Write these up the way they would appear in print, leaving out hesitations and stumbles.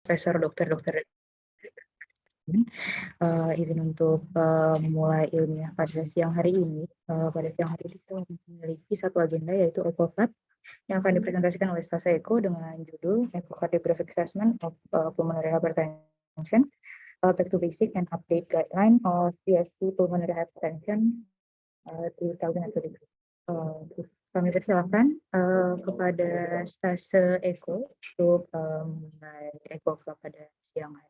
Profesor Dokter izin untuk memulai ilmiah pada siang hari ini. Pada siang hari ini kita memiliki satu agenda yaitu ECOCAT yang akan dipresentasikan oleh Stase Eko dengan judul Echocardiographic Assessment of Pulmonary Hypertension, Back to Basic and Update Guideline of PSC Pulmonary Hypertension 2023. Kami persilakan kepada Stase Eko untuk memulai ECOCAT pada siang hari.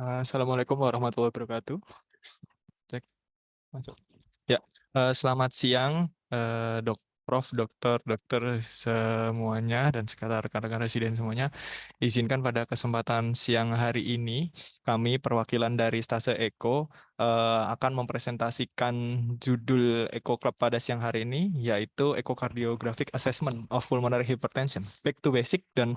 Assalamualaikum warahmatullahi wabarakatuh. Cek. Masuk. Ya, selamat siang, Prof, dokter semuanya, dan segala rekan-rekan residen semuanya. Izinkan pada kesempatan siang hari ini, kami perwakilan dari Stase Eko akan mempresentasikan judul Eco Club pada siang hari ini, yaitu Echocardiographic Assessment of Pulmonary Hypertension, Back to Basic, dan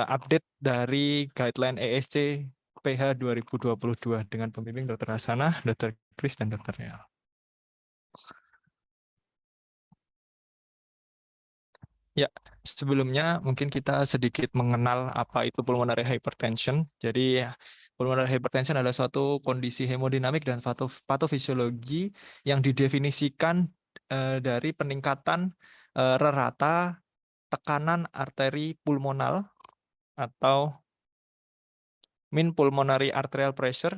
update dari guideline ESC PH 2022 dengan pembimbing Dr. Hasanah, Dr. Chris, dan Dr. Nel. Ya, sebelumnya mungkin kita sedikit mengenal apa itu pulmonary hypertension. Jadi, pulmonary hypertension adalah suatu kondisi hemodinamik dan patofisiologi yang didefinisikan dari peningkatan rata tekanan arteri pulmonal atau mean pulmonary arterial pressure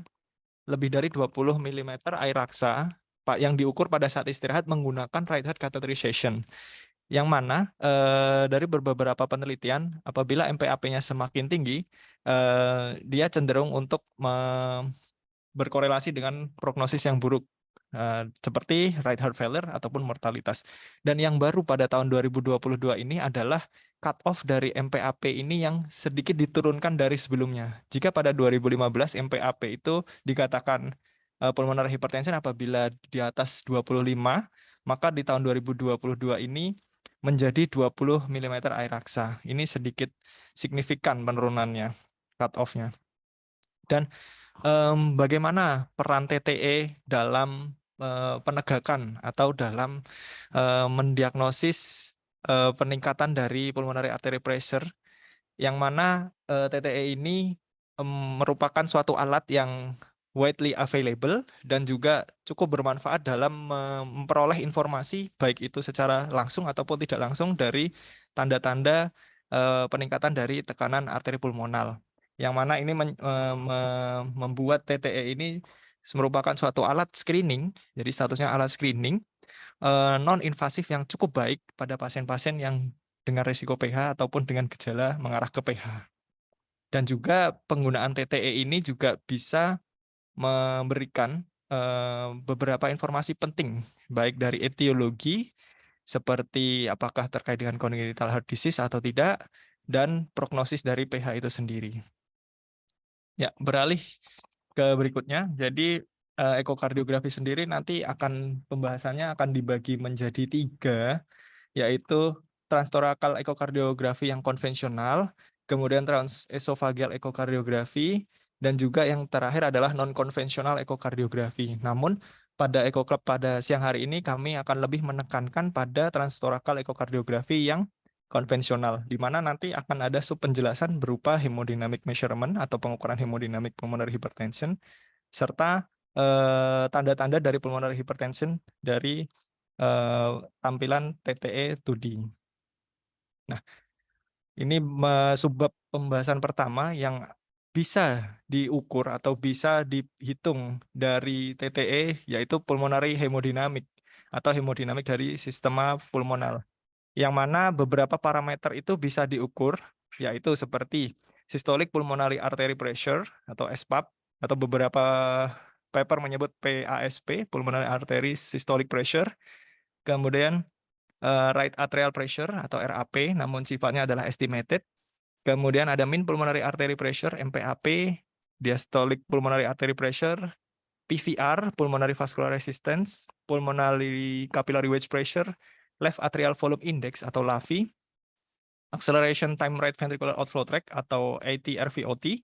lebih dari 20 mm air raksa yang diukur pada saat istirahat menggunakan right heart catheterization. Yang mana dari beberapa penelitian, apabila MPAP-nya semakin tinggi, dia cenderung untuk berkorelasi dengan prognosis yang buruk, seperti right heart failure ataupun mortalitas. Dan yang baru pada tahun 2022 ini adalah cut-off dari MPAP ini yang sedikit diturunkan dari sebelumnya. Jika pada 2015 MPAP itu dikatakan pulmonary hypertension apabila di atas 25, maka di tahun 2022 ini menjadi 20 mm air raksa. Ini sedikit signifikan penurunannya, cut-off-nya. Dan bagaimana peran TTE dalam penegakan atau dalam mendiagnosis peningkatan dari pulmonary artery pressure, yang mana TTE ini merupakan suatu alat yang widely available dan juga cukup bermanfaat dalam memperoleh informasi baik itu secara langsung ataupun tidak langsung dari tanda-tanda peningkatan dari tekanan arteri pulmonal. Yang mana ini membuat TTE ini merupakan suatu alat screening, jadi statusnya alat screening non-invasif yang cukup baik pada pasien-pasien yang dengan risiko PH ataupun dengan gejala mengarah ke PH. Dan juga penggunaan TTE ini juga bisa memberikan beberapa informasi penting, baik dari etiologi, seperti apakah terkait dengan congenital heart disease atau tidak, dan prognosis dari PH itu sendiri. Ya, beralih ke berikutnya. Jadi ekokardiografi sendiri nanti pembahasannya akan dibagi menjadi 3, yaitu transtorakal ekokardiografi yang konvensional, kemudian transesofageal ekokardiografi, dan juga yang terakhir adalah non-konvensional ekokardiografi. Namun pada EcoClub pada siang hari ini kami akan lebih menekankan pada transtorakal ekokardiografi yang konvensional, di mana nanti akan ada subpenjelasan berupa hemodynamic measurement atau pengukuran hemodinamik pulmonary hypertension, serta tanda-tanda dari pulmonary hypertension dari tampilan TTE 2D. Nah, ini subbab pembahasan pertama yang bisa diukur atau bisa dihitung dari TTE, yaitu pulmonary hemodynamic atau hemodinamik dari sistema pulmonal. Yang mana beberapa parameter itu bisa diukur, yaitu seperti systolic pulmonary artery pressure atau SPAP, atau beberapa paper menyebut PASP, pulmonary artery systolic pressure, kemudian right atrial pressure atau RAP, namun sifatnya adalah estimated. Kemudian ada mean pulmonary artery pressure, MPAP, diastolic pulmonary artery pressure, PVR, pulmonary vascular resistance, pulmonary capillary wedge pressure, left atrial volume index atau LAVI, acceleration time right ventricular outflow tract atau AT-RVOT,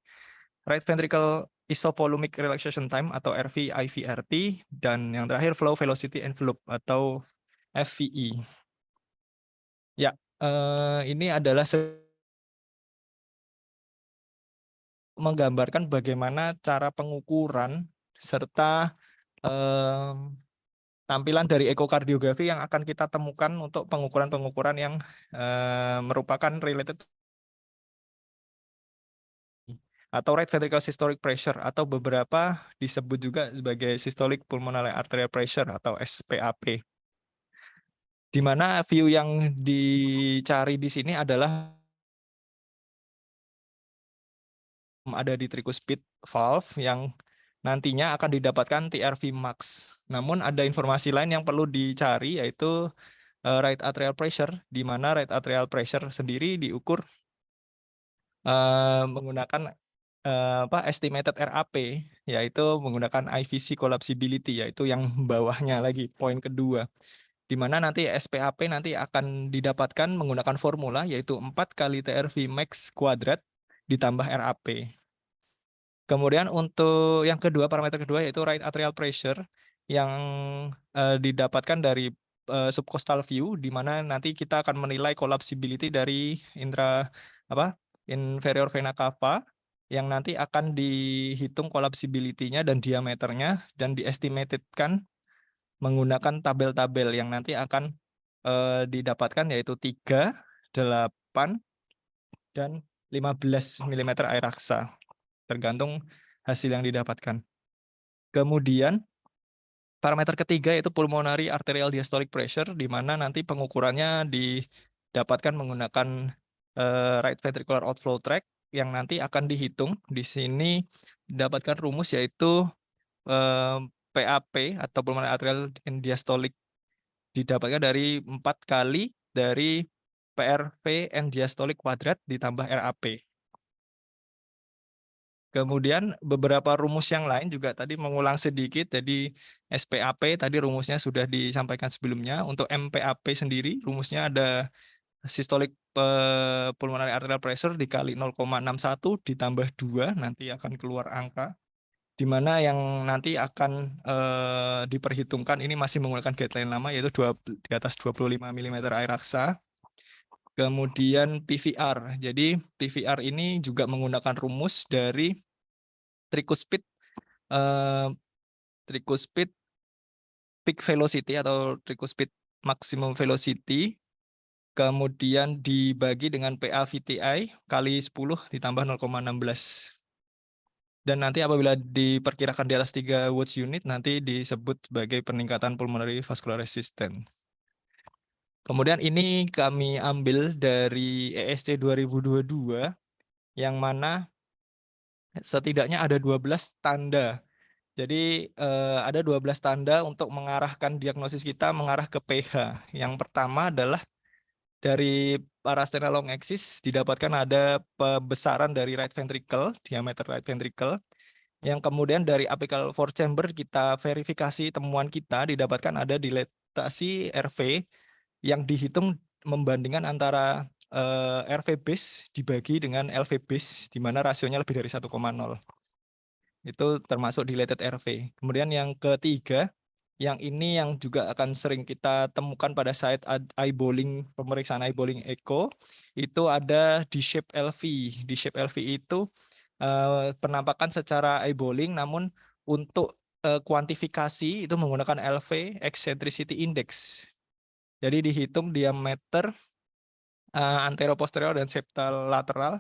right ventricle isovolumic relaxation time atau RV-IVRT, dan yang terakhir flow velocity envelope atau FVE. Ya, ini adalah menggambarkan bagaimana cara pengukuran serta tampilan dari ekokardiografi yang akan kita temukan untuk pengukuran-pengukuran yang merupakan related atau right ventricular systolic pressure atau beberapa disebut juga sebagai systolic pulmonary arterial pressure atau SPAP. Di mana view yang dicari di sini adalah ada di tricuspid valve yang nantinya akan didapatkan TRV max. Namun ada informasi lain yang perlu dicari yaitu right atrial pressure, di mana right atrial pressure sendiri diukur menggunakan estimated RAP, yaitu menggunakan IVC collapsibility, yaitu yang bawahnya lagi, poin kedua. Di mana nanti SPAP nanti akan didapatkan menggunakan formula, yaitu 4 kali TRV max kuadrat ditambah RAP. Kemudian untuk yang kedua, parameter kedua yaitu right atrial pressure yang didapatkan dari subcostal view, di mana nanti kita akan menilai collapsibility dari inferior vena cava yang nanti akan dihitung collapsibility-nya dan diameternya dan diestimatedkan menggunakan tabel-tabel yang nanti akan didapatkan yaitu 3, 8, dan 15 mm air raksa. Tergantung hasil yang didapatkan. Kemudian parameter ketiga yaitu pulmonary arterial diastolic pressure, di mana nanti pengukurannya didapatkan menggunakan right ventricular outflow tract yang nanti akan dihitung. Di sini didapatkan rumus yaitu PAP atau pulmonary arterial diastolic didapatkan dari 4 kali dari PRV and diastolic kuadrat ditambah RAP. Kemudian beberapa rumus yang lain juga tadi mengulang sedikit. Jadi SPAP tadi rumusnya sudah disampaikan sebelumnya. Untuk MPAP sendiri rumusnya ada systolic pulmonary arterial pressure dikali 0,61 ditambah 2, nanti akan keluar angka. Di mana yang nanti akan diperhitungkan ini masih menggunakan guideline lama yaitu di atas 25 mm air raksa. Kemudian PVR. Jadi PVR ini juga menggunakan rumus dari tricuspid peak velocity atau tricuspid maximum velocity, kemudian dibagi dengan PA VTI kali 10 ditambah 0,16. Dan nanti apabila diperkirakan di atas 3 Watts unit, nanti disebut sebagai peningkatan pulmonary vascular resistance. Kemudian ini kami ambil dari ESC 2022, yang mana setidaknya ada 12 tanda. Jadi ada 12 tanda untuk mengarahkan diagnosis kita mengarah ke pH. Yang pertama adalah dari parasternal long axis didapatkan ada pembesaran dari right ventricle, diameter right ventricle. Yang kemudian dari apical four chamber kita verifikasi temuan kita didapatkan ada dilatasi RV yang dihitung membandingkan antara RV base dibagi dengan LV base, di mana rasionya lebih dari 1,0. Itu termasuk dilated RV. Kemudian yang ketiga, yang ini yang juga akan sering kita temukan pada saat eyeballing, pemeriksaan eyeballing echo, itu ada D-shape LV. D-shape LV itu penampakan secara eyeballing, namun untuk kuantifikasi itu menggunakan LV eccentricity index. Jadi dihitung diameter anteroposterior dan septal lateral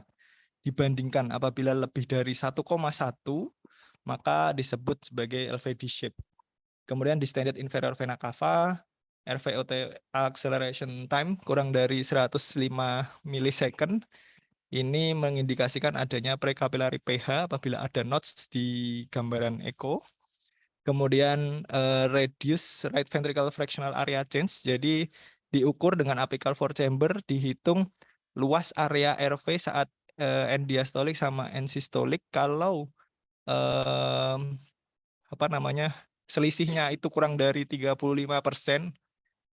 dibandingkan apabila lebih dari 1,1 maka disebut sebagai LVD shape. Kemudian distended inferior vena cava, RVOT acceleration time kurang dari 105 milisecond. Ini mengindikasikan adanya precapillary pH apabila ada nodes di gambaran echo. Kemudian reduce right ventricle fractional area change. Jadi diukur dengan apical four chamber, dihitung luas area RV saat end diastolik sama end sistolik. Kalau selisihnya itu kurang dari 35%,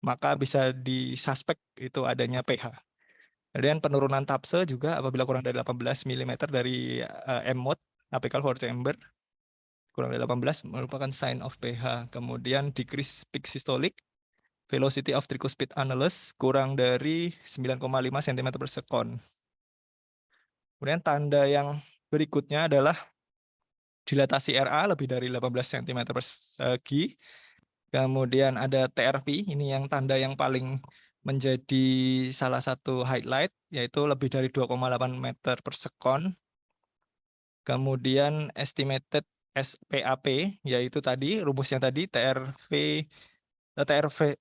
maka bisa disuspek itu adanya pH. Kemudian penurunan tapse juga apabila kurang dari 18 mm dari M-mode, apical four chamber, kurang dari 18 merupakan sign of pH. Kemudian decrease peak systolic, velocity of tricuspid annulus kurang dari 9,5 cm per sekon. Kemudian tanda yang berikutnya adalah dilatasi RA lebih dari 18 cm persegi. Kemudian ada TRV, ini yang tanda yang paling menjadi salah satu highlight, yaitu lebih dari 2,8 meter per sekon. Kemudian estimated SPAP, yaitu tadi rumusnya tadi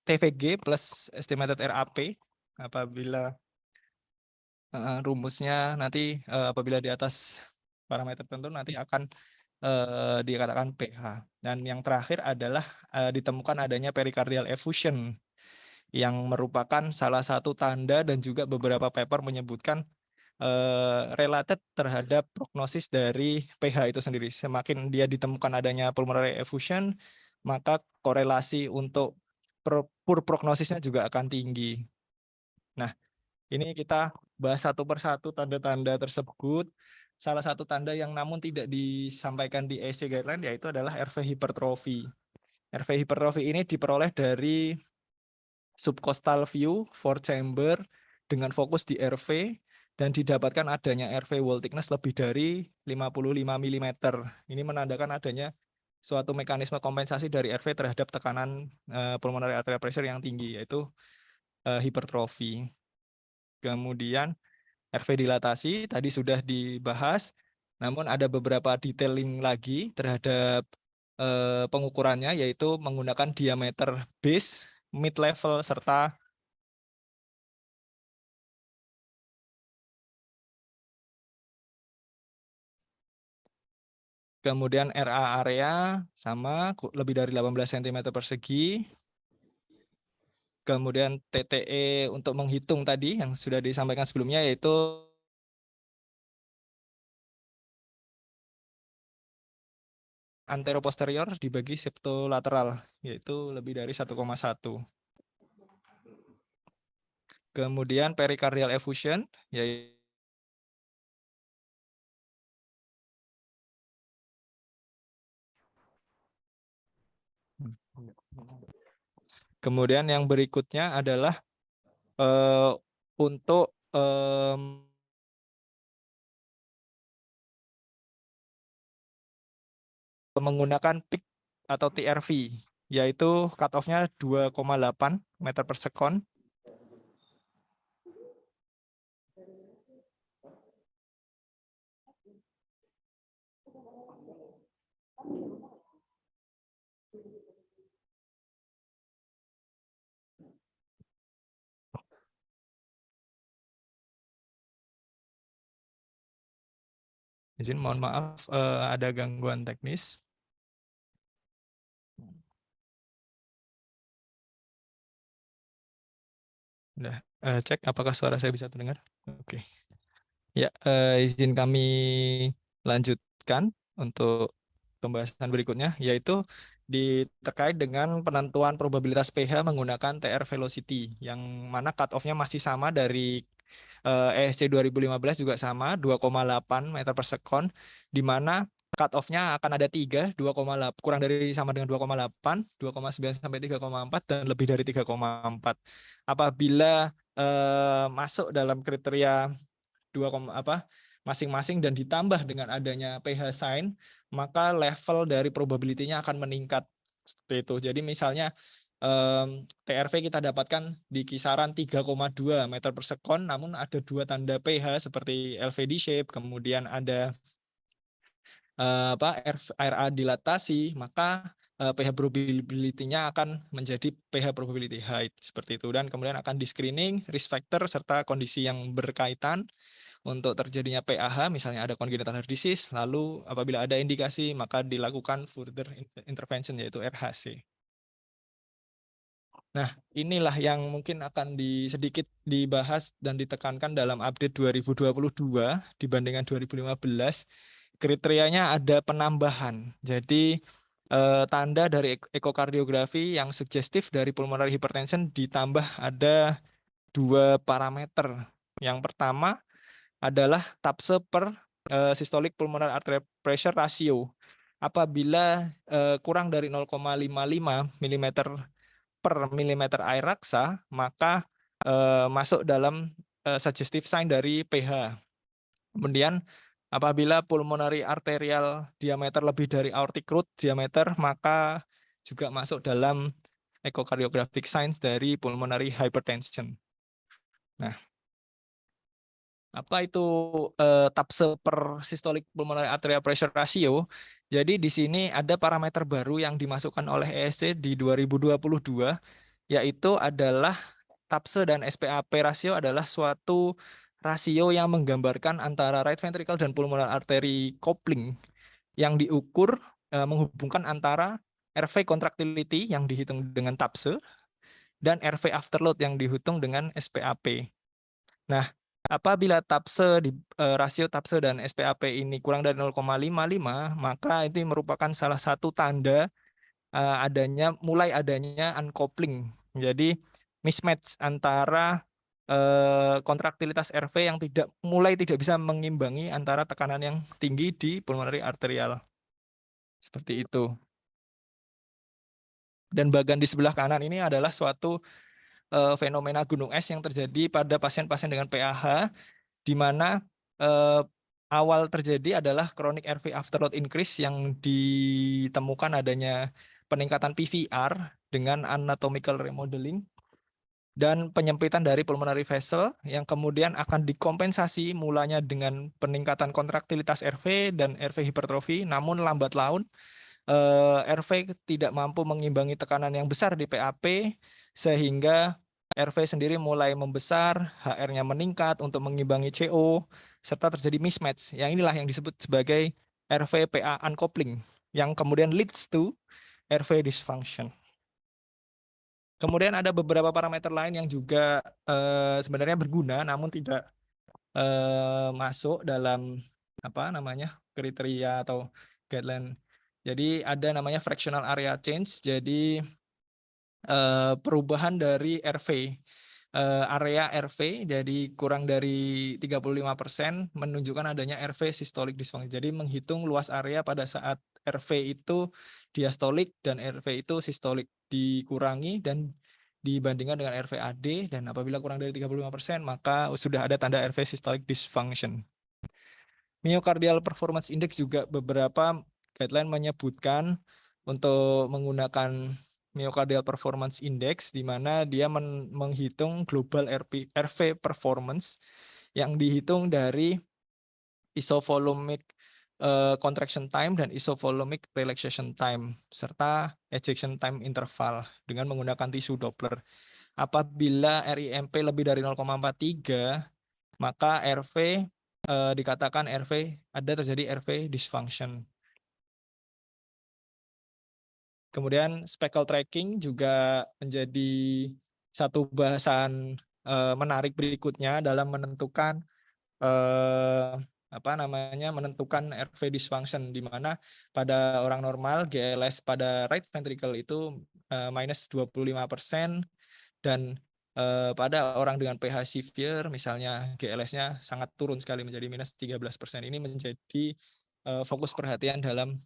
TVG plus estimated RAP. Apabila rumusnya nanti apabila di atas parameter tertentu nanti akan dikatakan pH. Dan yang terakhir adalah ditemukan adanya pericardial effusion yang merupakan salah satu tanda dan juga beberapa paper menyebutkan related terhadap prognosis dari pH itu sendiri. Semakin dia ditemukan adanya pulmonary effusion, maka korelasi untuk poor prognosisnya juga akan tinggi. Nah, ini kita bahas satu persatu tanda-tanda tersebut. Salah satu tanda yang namun tidak disampaikan di ESC guideline yaitu adalah RV hipertrofi. RV hipertrofi ini diperoleh dari subcostal view 4 chamber dengan fokus di RV dan didapatkan adanya RV wall thickness lebih dari 55 mm. Ini menandakan adanya suatu mekanisme kompensasi dari RV terhadap tekanan pulmonary arterial pressure yang tinggi, yaitu hipertrofi. Kemudian RV dilatasi tadi sudah dibahas, namun ada beberapa detailing lagi terhadap pengukurannya, yaitu menggunakan diameter base, mid level, serta kemudian RA area sama lebih dari 18 cm persegi. Kemudian TTE untuk menghitung tadi yang sudah disampaikan sebelumnya, yaitu anteroposterior dibagi septolateral, yaitu lebih dari 1,1. Kemudian pericardial effusion, yaitu kemudian yang berikutnya adalah untuk menggunakan peak atau TRV, yaitu cut-off-nya 2,8 meter per sekon. Izin, mohon maaf, ada gangguan teknis. Udah, cek apakah suara saya bisa terdengar. Oke. Ya, izin kami lanjutkan untuk pembahasan berikutnya, yaitu terkait dengan penentuan probabilitas pH menggunakan TR velocity, yang mana cut-off-nya masih sama dari ESC 2015 juga sama, 2,8 meter per sekon, di mana cut-off-nya akan ada 3, 2,8, kurang dari sama dengan 2,8, 2,9 sampai 3,4, dan lebih dari 3,4. Apabila masuk dalam kriteria masing-masing dan ditambah dengan adanya pH sign, maka level dari probability-nya akan meningkat seperti itu. Jadi misalnya TRV kita dapatkan di kisaran 3,2 meter per sekon, namun ada dua tanda pH seperti LVD shape, kemudian ada RA dilatasi, maka pH probability-nya akan menjadi pH probability height seperti itu, dan kemudian akan di screening risk factor serta kondisi yang berkaitan untuk terjadinya PAH, misalnya ada congenital heart disease, lalu apabila ada indikasi maka dilakukan further intervention yaitu RHC. Nah, inilah yang mungkin akan sedikit dibahas dan ditekankan dalam update 2022 dibandingkan 2015. Kriterianya ada penambahan. Jadi tanda dari ekokardiografi yang sugestif dari pulmonary hypertension ditambah ada 2 parameter. Yang pertama adalah TAPSE per systolic pulmonary arterial pressure ratio. Apabila kurang dari 0,55 mm per milimeter air raksa, maka masuk dalam suggestive sign dari pH. Kemudian apabila pulmonary arterial diameter lebih dari aortic root diameter, maka juga masuk dalam echocardiographic signs dari pulmonary hypertension. Nah, apa itu TAPSE per systolic pulmonary arterial pressure ratio? Jadi di sini ada parameter baru yang dimasukkan oleh ESC di 2022, yaitu adalah TAPSE dan SPAP rasio adalah suatu rasio yang menggambarkan antara right ventricle dan pulmonary artery coupling yang diukur menghubungkan antara RV contractility yang dihitung dengan TAPSE dan RV afterload yang dihitung dengan SPAP. Nah, apabila TAPSE rasio TAPSE dan SPAP ini kurang dari 0,55, maka itu merupakan salah satu tanda mulai adanya uncoupling. Jadi mismatch antara kontraktilitas RV yang mulai tidak bisa mengimbangi antara tekanan yang tinggi di pulmonary arterial. Seperti itu. Dan bagian di sebelah kanan ini adalah suatu fenomena gunung es yang terjadi pada pasien-pasien dengan PAH, di mana awal terjadi adalah chronic RV afterload increase yang ditemukan adanya peningkatan PVR dengan anatomical remodeling dan penyempitan dari pulmonary vessel yang kemudian akan dikompensasi mulanya dengan peningkatan kontraktilitas RV dan RV hipertrofi, namun lambat laun RV tidak mampu mengimbangi tekanan yang besar di PAP sehingga RV sendiri mulai membesar, HR-nya meningkat untuk mengimbangi CO, serta terjadi mismatch. Yang inilah yang disebut sebagai RV-PA uncoupling, yang kemudian leads to RV dysfunction. Kemudian ada beberapa parameter lain yang juga sebenarnya berguna, namun tidak masuk dalam kriteria atau guideline. Jadi ada namanya fractional area change. Jadi perubahan dari RV, area RV jadi kurang dari 35% menunjukkan adanya RV systolic dysfunction. Jadi menghitung luas area pada saat RV itu diastolik dan RV itu sistolik dikurangi dan dibandingkan dengan RVAD, dan apabila kurang dari 35% maka sudah ada tanda RV systolic dysfunction. Myocardial Performance Index juga beberapa guideline menyebutkan untuk menggunakan Myocardial Performance Index, di mana dia menghitung global RV performance yang dihitung dari isovolumic contraction time dan isovolumic relaxation time, serta ejection time interval dengan menggunakan tisu Doppler. Apabila RIMP lebih dari 0,43, maka RV dikatakan ada terjadi RV dysfunction. Kemudian speckle tracking juga menjadi satu bahasan menarik berikutnya dalam menentukan menentukan RV dysfunction, di mana pada orang normal GLS pada right ventricle itu minus 25%, dan pada orang dengan pH severe misalnya GLS-nya sangat turun sekali menjadi minus 13%. Ini menjadi fokus perhatian dalam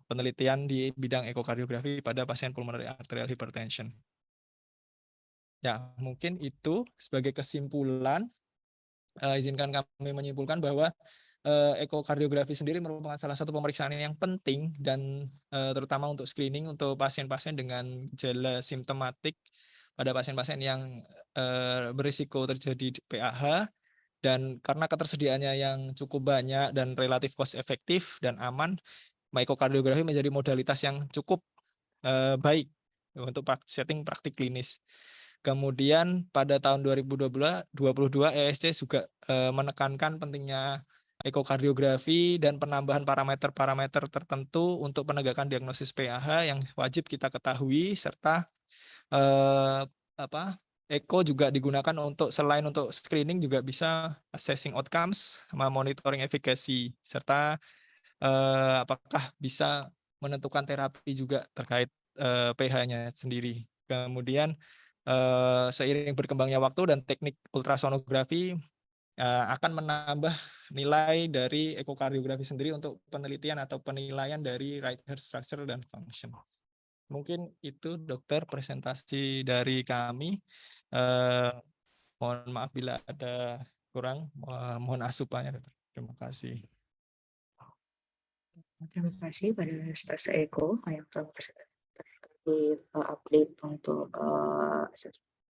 penelitian di bidang ekokardiografi pada pasien pulmonary arterial hypertension. Ya, mungkin itu sebagai kesimpulan. Izinkan kami menyimpulkan bahwa ekokardiografi sendiri merupakan salah satu pemeriksaan yang penting dan terutama untuk screening untuk pasien-pasien dengan gejala simptomatik pada pasien-pasien yang berisiko terjadi PAH, dan karena ketersediaannya yang cukup banyak dan relatif cost efektif dan aman, ekokardiografi menjadi modalitas yang cukup baik untuk setting praktik klinis. Kemudian pada tahun 2022 ESC juga menekankan pentingnya ekokardiografi dan penambahan parameter-parameter tertentu untuk penegakan diagnosis PAH yang wajib kita ketahui, serta eko juga digunakan untuk selain untuk screening juga bisa assessing outcomes, monitoring efficacy, serta apakah bisa menentukan terapi juga terkait pH-nya sendiri. Kemudian seiring berkembangnya waktu dan teknik ultrasonografi akan menambah nilai dari ekokardiografi sendiri untuk penelitian atau penilaian dari right heart structure dan function. Mungkin itu dokter presentasi dari kami. Mohon maaf bila ada kurang, mohon asupannya dokter. Terima kasih. Terima kasih pada Stase Eko yang telah berbagi update untuk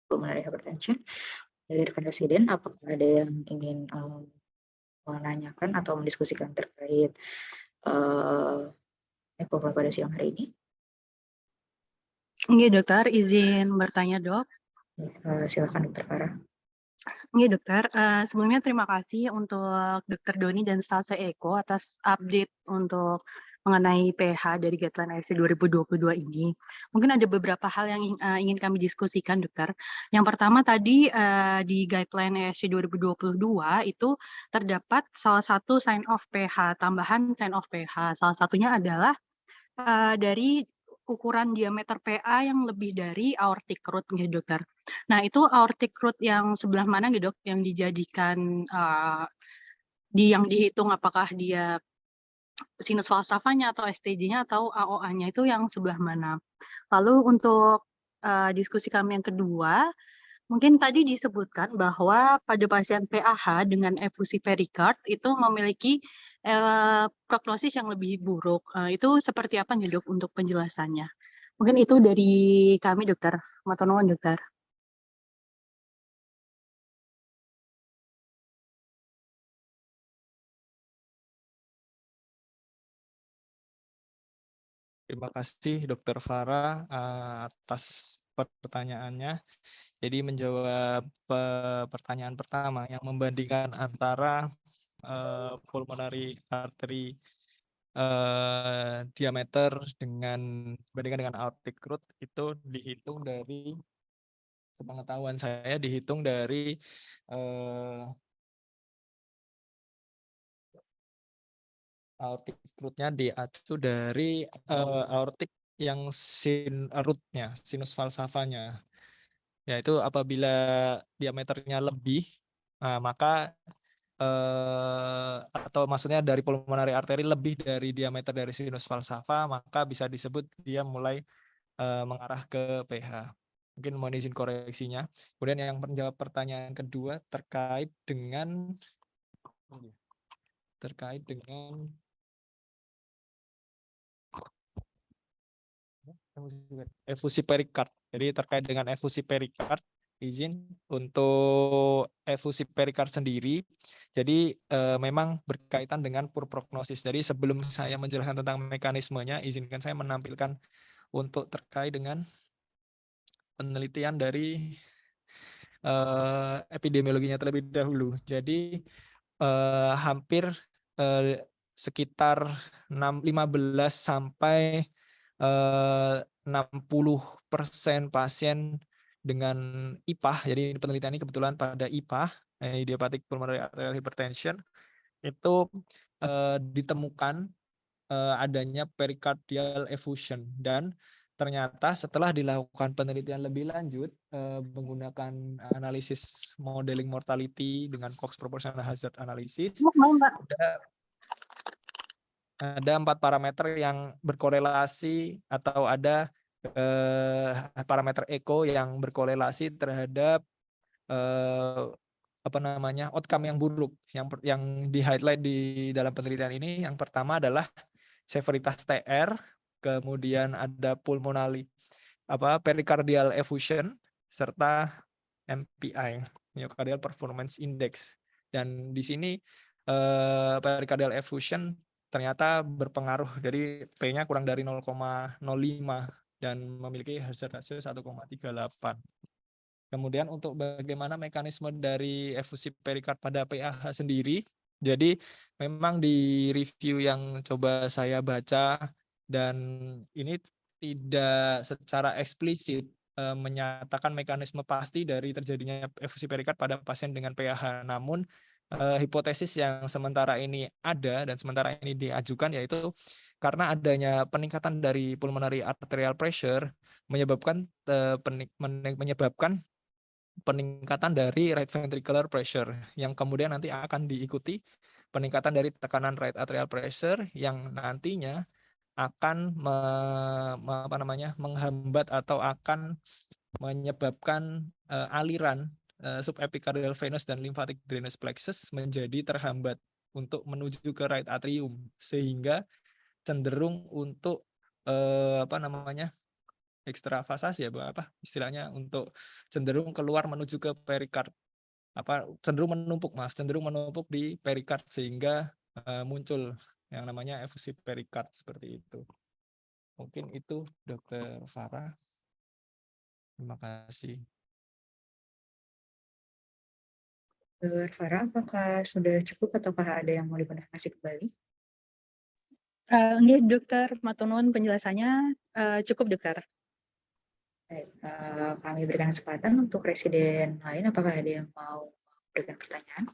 pulmonary hypertension dari rekan residen. Apakah ada yang ingin menanyakan atau mendiskusikan terkait Eko pada siang hari ini? Iya dokter, izin bertanya dok. Silakan dokter Farah. Iya dokter, sebelumnya terima kasih untuk dokter Doni dan Stase Eko atas update untuk mengenai pH dari guideline ASC 2022 ini. Mungkin ada beberapa hal yang ingin kami diskusikan dokter. Yang pertama tadi di guideline ASC 2022 itu terdapat salah satu sign of pH, tambahan sign of pH. Salah satunya adalah dari ukuran diameter PA yang lebih dari aortic root gitu dokter. Nah itu aortic root yang sebelah mana gitu dok yang dijadikan yang dihitung apakah dia sinus falsafanya atau STJ-nya atau AOA-nya itu yang sebelah mana. Lalu untuk diskusi kami yang kedua, mungkin tadi disebutkan bahwa pada pasien PAH dengan efusi perikard itu memiliki prognosis yang lebih buruk. Itu seperti apa nih dok untuk penjelasannya? Mungkin itu dari kami dokter. Matur nuwun dokter. Terima kasih Dokter Farah atas pertanyaannya. Jadi menjawab pertanyaan pertama yang membandingkan antara pulmonary artery diameter dibandingkan dengan aortic root itu dihitung dari sepengetahuan saya dihitung dari aortic root-nya diacu dari aortic yang root-nya, sinus falsafanya. Yaitu apabila diameternya lebih, maka atau maksudnya dari pulmonary artery lebih dari diameter dari sinus falsafa, maka bisa disebut dia mulai mengarah ke pH. Mungkin mohon izin koreksinya. Kemudian yang menjawab pertanyaan kedua terkait dengan efusi perikard. Jadi terkait dengan efusi perikard, izin untuk efusi perikard sendiri. Jadi memang berkaitan dengan poor prognosis. Jadi sebelum saya menjelaskan tentang mekanismenya, izinkan saya menampilkan untuk terkait dengan penelitian dari epidemiologinya terlebih dahulu. Jadi hampir sekitar 15 sampai 60% pasien dengan IPAH, jadi penelitian ini kebetulan pada IPAH, idiopathic pulmonary arterial hypertension, itu ditemukan adanya pericardial effusion, dan ternyata setelah dilakukan penelitian lebih lanjut menggunakan analisis modeling mortality dengan Cox proportional hazard analysis, ada 4 parameter yang berkorelasi atau ada parameter echo yang berkorelasi terhadap outcome yang buruk yang di highlight di dalam penelitian ini. Yang pertama adalah severitas TR, kemudian ada pulmonary pericardial effusion serta MPI, myocardial performance index. Dan di sini pericardial effusion ternyata berpengaruh, dari P-nya kurang dari 0,05 dan memiliki hazard ratio 1,38. Kemudian untuk bagaimana mekanisme dari efusi perikard pada PAH sendiri, jadi memang di review yang coba saya baca, dan ini tidak secara eksplisit menyatakan mekanisme pasti dari terjadinya efusi perikard pada pasien dengan PAH. Namun hipotesis yang sementara ini ada dan sementara ini diajukan yaitu karena adanya peningkatan dari pulmonary arterial pressure menyebabkan peningkatan dari right ventricular pressure, yang kemudian nanti akan diikuti peningkatan dari tekanan right atrial pressure yang nantinya akan menghambat atau akan menyebabkan aliran subepicardial venous dan lymphatic drainage plexus menjadi terhambat untuk menuju ke right atrium, sehingga cenderung untuk ekstravasasi, ya apa istilahnya, untuk cenderung keluar menuju ke perikard, cenderung menumpuk di perikard, sehingga muncul yang namanya efusi perikard seperti itu. Mungkin itu Dokter Farah. Terima kasih. Dokter Farah, apakah sudah cukup ataukah ada yang mau dikonfirmasi kembali? Nggih, Dokter, matur nuwun penjelasannya, cukup, Dokter. Baik, kami berikan kesempatan untuk residen lain. Apakah ada yang mau berikan pertanyaan?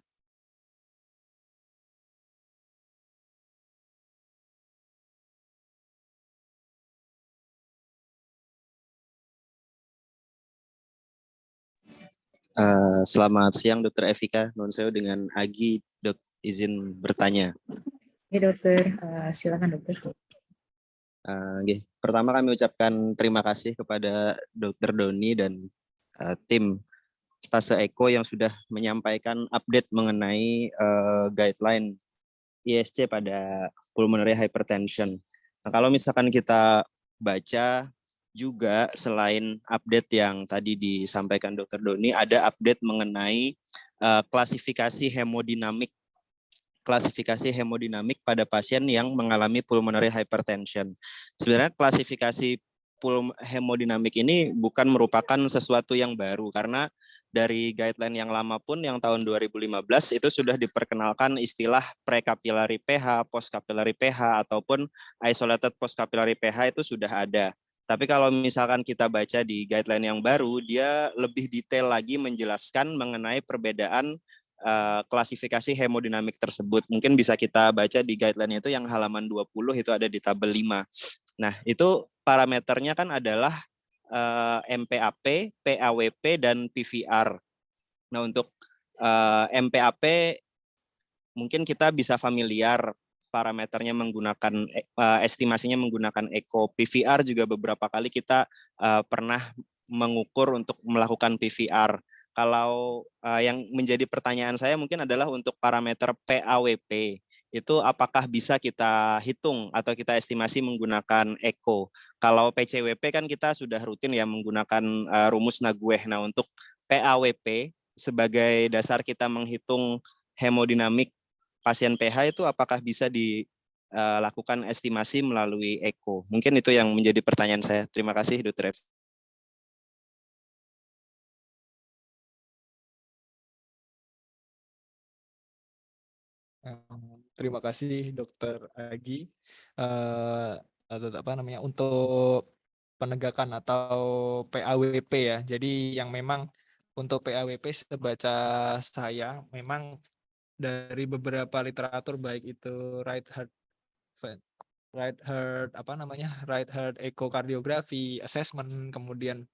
Selamat siang Dokter Evika, Nuhun sewu dengan Agi, Dok, izin bertanya. Ya dokter, silakan dokter. Pertama kami ucapkan terima kasih kepada Dokter Doni dan tim Stase Eko yang sudah menyampaikan update mengenai guideline ISC pada pulmonary hypertension. Nah, kalau misalkan kita baca juga selain update yang tadi disampaikan Dokter Doni, ada update mengenai klasifikasi hemodinamik pada pasien yang mengalami pulmonary hypertension. Sebenarnya klasifikasi hemodinamik ini bukan merupakan sesuatu yang baru, karena dari guideline yang lama pun yang tahun 2015 itu sudah diperkenalkan istilah pre-capillary pH, post-capillary pH, ataupun isolated post-capillary pH itu sudah ada. Tapi kalau misalkan kita baca di guideline yang baru, dia lebih detail lagi menjelaskan mengenai perbedaan klasifikasi hemodinamik tersebut. Mungkin bisa kita baca di guideline itu yang halaman 20 itu ada di tabel 5. Nah, itu parameternya kan adalah MPAP, PAWP, dan PVR. Nah, untuk MPAP mungkin kita bisa familiar parameternya menggunakan estimasinya menggunakan echo. PVR juga beberapa kali kita pernah mengukur untuk melakukan PVR. Kalau yang menjadi pertanyaan saya mungkin adalah untuk parameter PAWP, itu apakah bisa kita hitung atau kita estimasi menggunakan echo. Kalau PCWP kan kita sudah rutin ya menggunakan rumus Nagueh. Nah, untuk PAWP sebagai dasar kita menghitung hemodinamik pasien PH itu apakah bisa dilakukan estimasi melalui echo? Mungkin itu yang menjadi pertanyaan saya. Terima kasih, Dr. F. Terima kasih Dokter Agi. Untuk penegakan atau PAWP ya. Jadi yang memang untuk PAWP sebaca saya memang dari beberapa literatur, baik itu right heart echocardiografi assessment, kemudian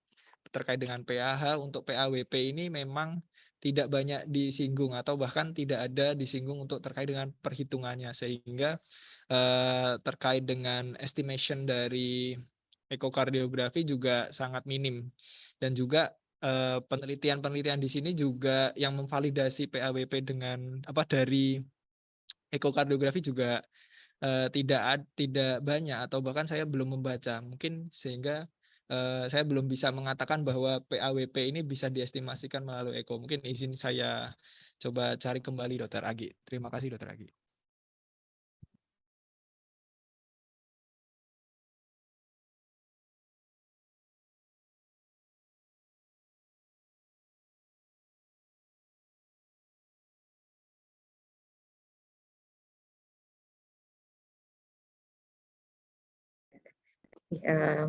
terkait dengan PAH, untuk PAWP ini memang tidak banyak disinggung atau bahkan tidak ada disinggung untuk terkait dengan perhitungannya, sehingga terkait dengan estimation dari ekokardiografi juga sangat minim. Dan juga penelitian-penelitian di sini juga yang memvalidasi PAWP dari ekokardiografi juga tidak banyak, atau bahkan saya belum membaca, mungkin sehingga saya belum bisa mengatakan bahwa PAWP ini bisa diestimasikan melalui eko. Mungkin izin saya coba cari kembali Dokter Agi. Terima kasih Dokter Agi.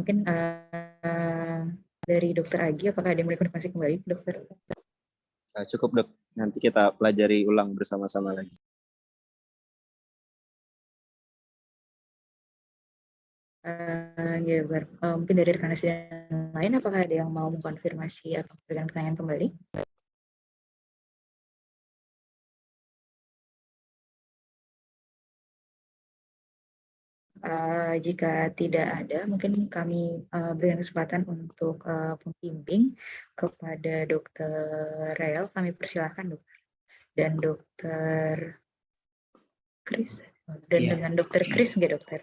Mungkin dari Dokter Agi, apakah ada yang mau dikonfirmasi kembali, Dokter? Cukup, Dok. Nanti kita pelajari ulang bersama-sama lagi. Mungkin dari rekan residen lain, apakah ada yang mau mengkonfirmasi atau memberikan pertanyaan kembali? Jika tidak ada, mungkin kami berikan kesempatan untuk pembimbing kepada Dokter Rel. Kami persilahkan, Dokter. Dan Dokter Chris. Dan Iya. dengan Dokter Chris nggak, Dokter?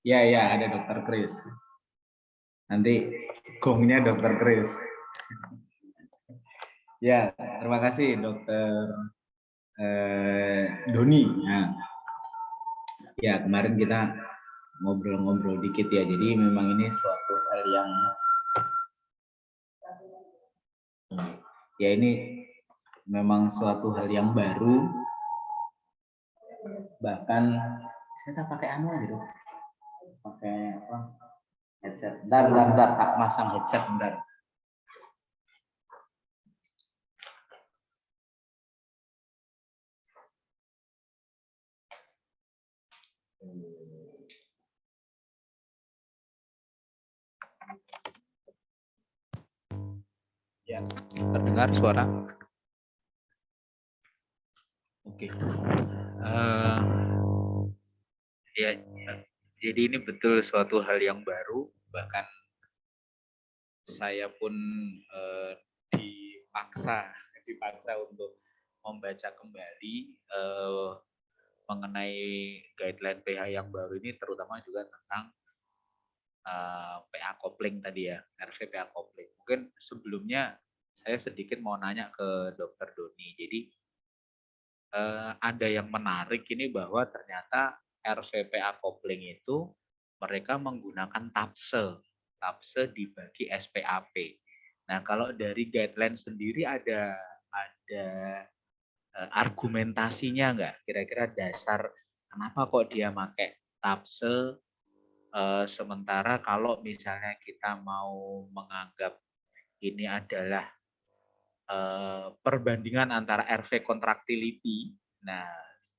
Ya, ada Dokter Chris. Nanti gongnya Dokter Chris. Ya, terima kasih Dokter Doni. Nah, ya, kemarin kita ngobrol-ngobrol dikit ya. Jadi memang ini suatu hal yang ini memang suatu hal yang baru. Bahkan saya tak pakai anu gitu. Pakai apa? Headset. Bentar, tak masang headset bentar. Ya, terdengar suara? Oke. Ya, jadi ini betul suatu hal yang baru, bahkan saya pun dipaksa untuk membaca kembali mengenai guideline PH yang baru ini, terutama juga tentang PA kopling tadi ya, RV PA kopling. Mungkin sebelumnya saya sedikit mau nanya ke Dokter Doni. Jadi ada yang menarik ini bahwa ternyata RVPA kopling itu mereka menggunakan tapse dibagi SPAP. Nah, kalau dari guideline sendiri ada argumentasinya nggak? Kira-kira dasar kenapa kok dia pakai tapse, sementara kalau misalnya kita mau menganggap ini adalah perbandingan antara RV contractility. Nah,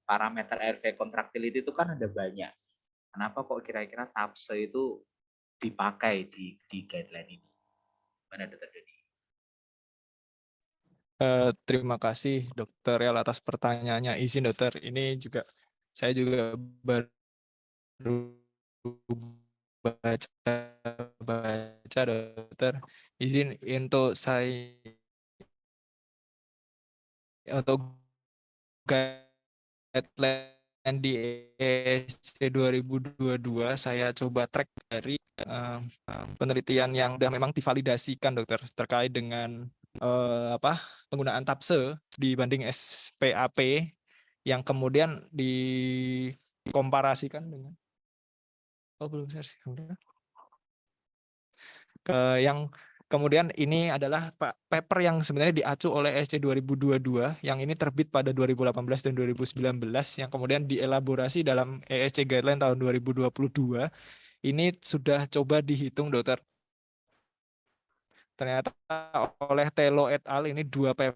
parameter RV contractility itu kan ada banyak. Kenapa kok kira-kira tapse itu dipakai di guideline ini? Mana Dokter Doni? Terima kasih Dokter Rel atas pertanyaannya. Izin Dokter, ini juga saya juga baru baca Dokter. Izin untuk saya untuk guideline di ESC 2022 saya coba track dari penelitian yang sudah memang divalidasikan Dokter terkait dengan penggunaan tapse dibanding SPAP yang kemudian dikomparasikan dengan belum share yang kemudian ini adalah paper yang sebenarnya diacu oleh ESC 2022 yang ini terbit pada 2018 dan 2019 yang kemudian dielaborasi dalam ESC guideline tahun 2022. Ini sudah coba dihitung Dokter. Ternyata oleh Telo et al. Ini 2 paper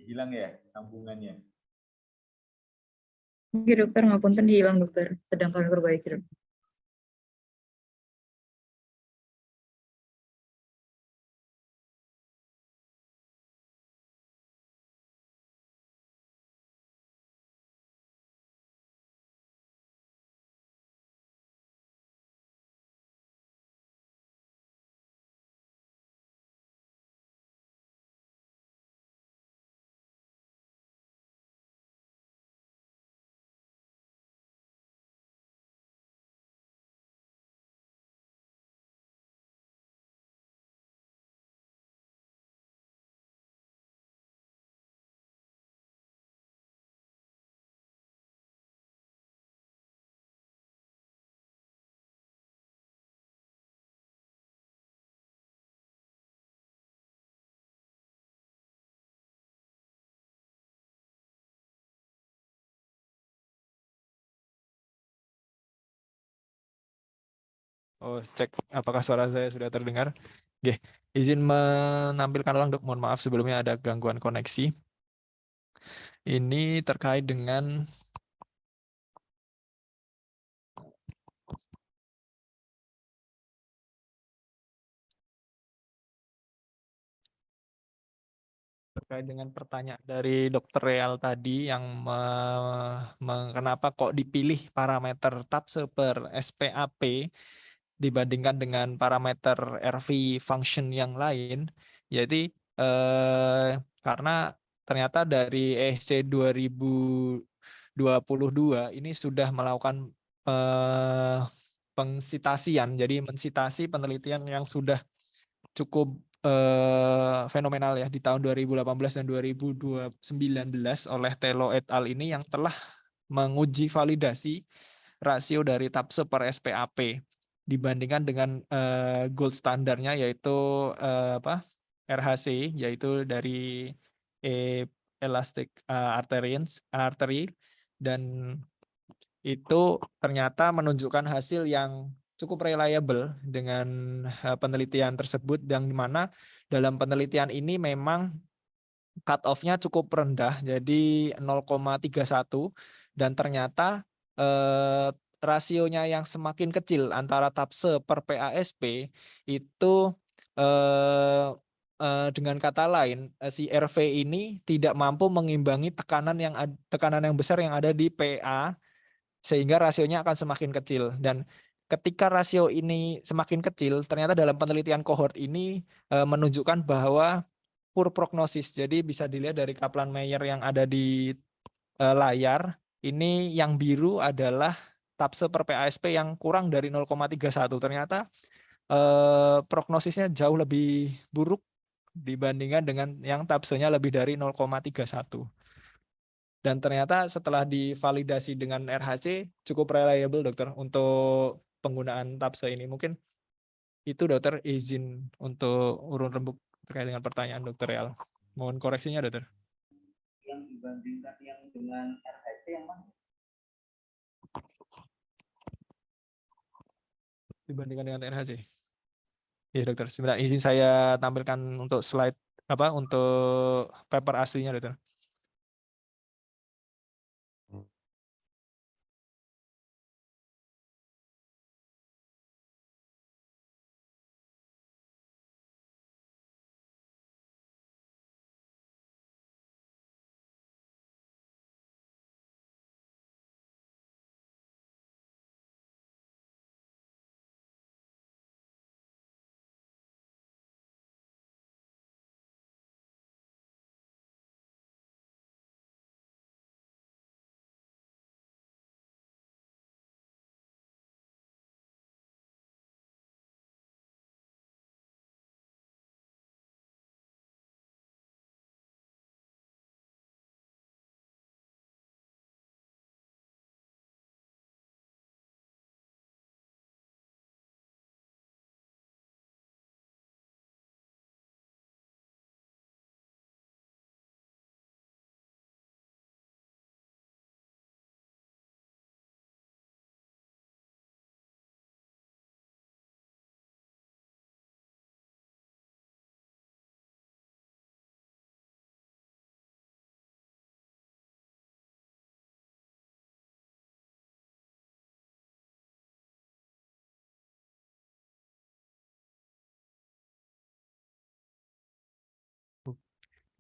Hilang ya sambungannya? Oke, Dokter, ngapunten hilang, Dokter. Sedang kami perbaiki, Dokter. Oh, cek apakah suara saya sudah terdengar. Oke, izin menampilkan ulang, Dok. Mohon maaf sebelumnya ada gangguan koneksi. Ini terkait dengan pertanyaan dari Dr. Real tadi yang kenapa kok dipilih parameter TAPSE per SPAP dibandingkan dengan parameter RV function yang lain, jadi karena ternyata dari ESC 2022 ini sudah melakukan pengsitasian, jadi mensitasi penelitian yang sudah cukup fenomenal ya di tahun 2018 dan 2019 oleh Telo et al. Ini yang telah menguji validasi rasio dari TAPSE per SPAP dibandingkan dengan gold standarnya yaitu RHC, yaitu dari elastic artery, dan itu ternyata menunjukkan hasil yang cukup reliable dengan penelitian tersebut, yang dimana dalam penelitian ini memang cut off-nya cukup rendah, jadi 0,31, dan ternyata rasionya yang semakin kecil antara TAPSE per PASP itu dengan kata lain si RV ini tidak mampu mengimbangi tekanan yang besar yang ada di PA, sehingga rasionya akan semakin kecil. Dan ketika rasio ini semakin kecil, ternyata dalam penelitian cohort ini menunjukkan bahwa poor prognosis. Jadi bisa dilihat dari Kaplan-Meier yang ada di layar, ini yang biru adalah TAPSE per PASP yang kurang dari 0,31. Ternyata prognosisnya jauh lebih buruk dibandingkan dengan yang TAPSE-nya lebih dari 0,31. Dan ternyata setelah divalidasi dengan RHC cukup reliable, Dokter, untuk penggunaan TAPSE ini. Mungkin itu, Dokter, izin untuk urun rembuk terkait dengan pertanyaan Dokter Real. Mohon koreksinya, Dokter. Yang dibandingkan yang dengan RHC yang mana? Dibandingkan dengan RHC. Iya, Dokter. Sebentar, izin saya tampilkan untuk slide untuk paper aslinya, Dokter.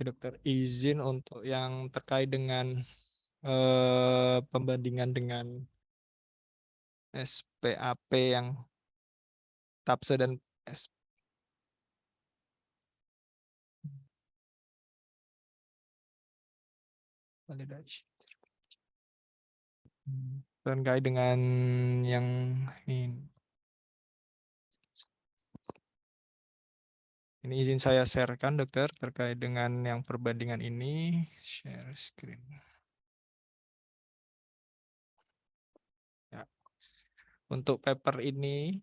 Dokter, izin untuk yang terkait dengan pembandingan dengan SPAP yang TAPSE dan validasi. Terkait dengan yang ini. Ini izin saya sharekan, Dokter, terkait dengan yang perbandingan ini. Share screen. Ya. Untuk paper ini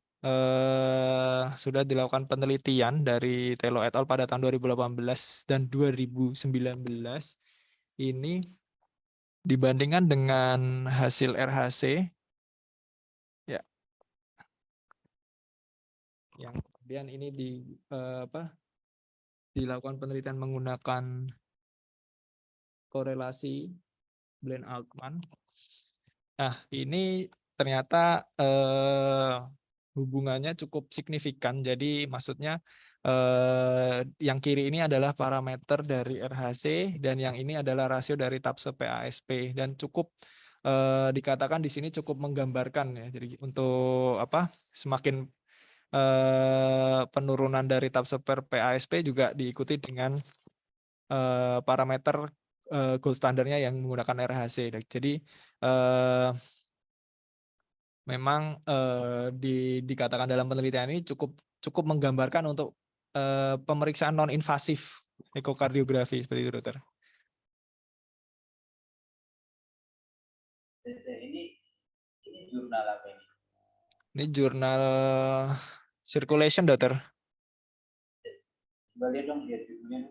sudah dilakukan penelitian dari Telo et al. Pada tahun 2018 dan 2019. Ini dibandingkan dengan hasil RHC, ya, yang kemudian ini dilakukan penelitian menggunakan korelasi Blaine-Altman. Nah, ini ternyata hubungannya cukup signifikan. Jadi maksudnya yang kiri ini adalah parameter dari RHC dan yang ini adalah rasio dari tabse PASP dan cukup dikatakan di sini cukup menggambarkan ya. Jadi untuk semakin penurunan dari tabse per PASP juga diikuti dengan parameter gold standarnya yang menggunakan RHC. Jadi memang dikatakan dalam penelitian ini cukup menggambarkan untuk pemeriksaan non invasif ekokardiografi seperti itu, dokter. Ini jurnal apa ini? Ini jurnal Circulation, dokter. Coba lihat dong dia judulnya.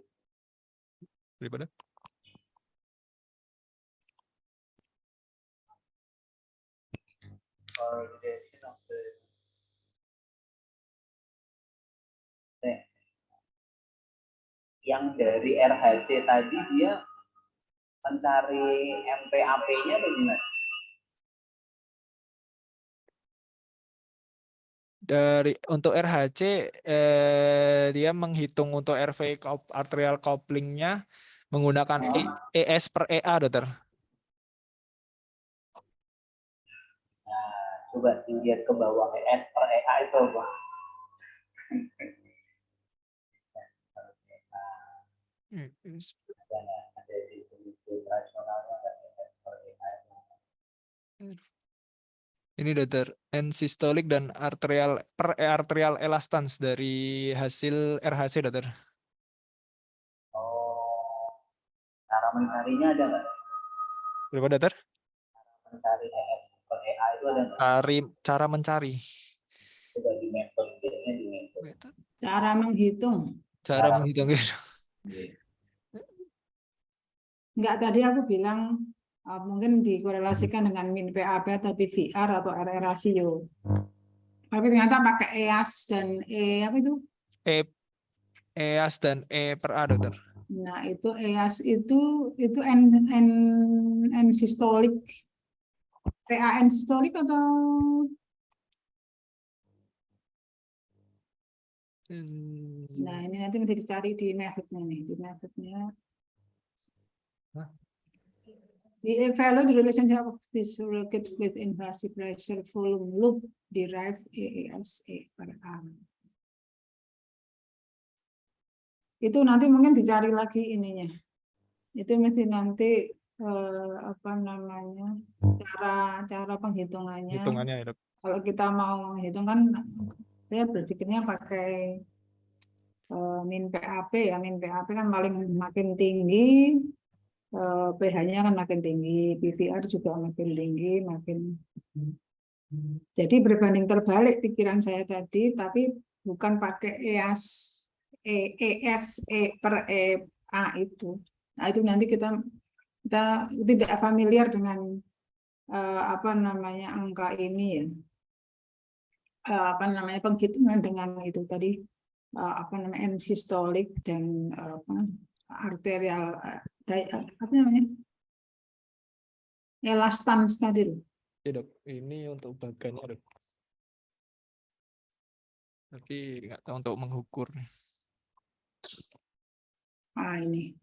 Daripada Coordination of the yang dari RHC tadi dia mencari MPAP-nya atau gimana? untuk RHC dia menghitung untuk RV arterial couplingnya menggunakan ES per EA, dokter. Nah, coba dilihat ke bawah ES per EA itu apa? Ada definisi operasionalnya nggak ES per EA? Ini, dokter, end-systolic dan arterial elastance dari hasil RHC, dokter. Oh, cara mencarinya ada nggak? Berapa, dokter? Mencari ES per EA itu ada nggak? Cara mencari. Coba di metodenya di metode. Cara menghitung. Cara menghitung. Enggak, tadi aku bilang mungkin dikorelasikan dengan min PAP atau PVR atau RR rasio. Tapi ternyata pakai EAS dan apa itu? EAS dan E per A, dokter. Nah, itu EAS itu N sistolik. PAN sistolik atau nah, ini nanti mesti dicari di metodenya nih, di metodenya. We evaluate the relationship of this surrogate with invasive pressure volume loop derive EAS per A. Itu nanti mungkin dicari lagi ininya. Itu mesti nanti apa namanya cara penghitungannya. Hitungannya ya, dok. Kalau kita mau menghitung kan, saya berpikirnya pakai min PAP ya. Min PAP kan makin tinggi, pH-nya kan makin tinggi, PVR juga makin tinggi, jadi berbanding terbalik pikiran saya tadi, tapi bukan pakai ES per EA itu. Nah, itu nanti kita tidak familiar dengan apa namanya angka ini ya. Apa namanya penghitungan dengan itu tadi apa namanya sistolik dan arterial apa namanya elastans tadi loh. Ya, dok, ini untuk bagannya, dok. Tapi nggak tahu untuk mengukur. Ini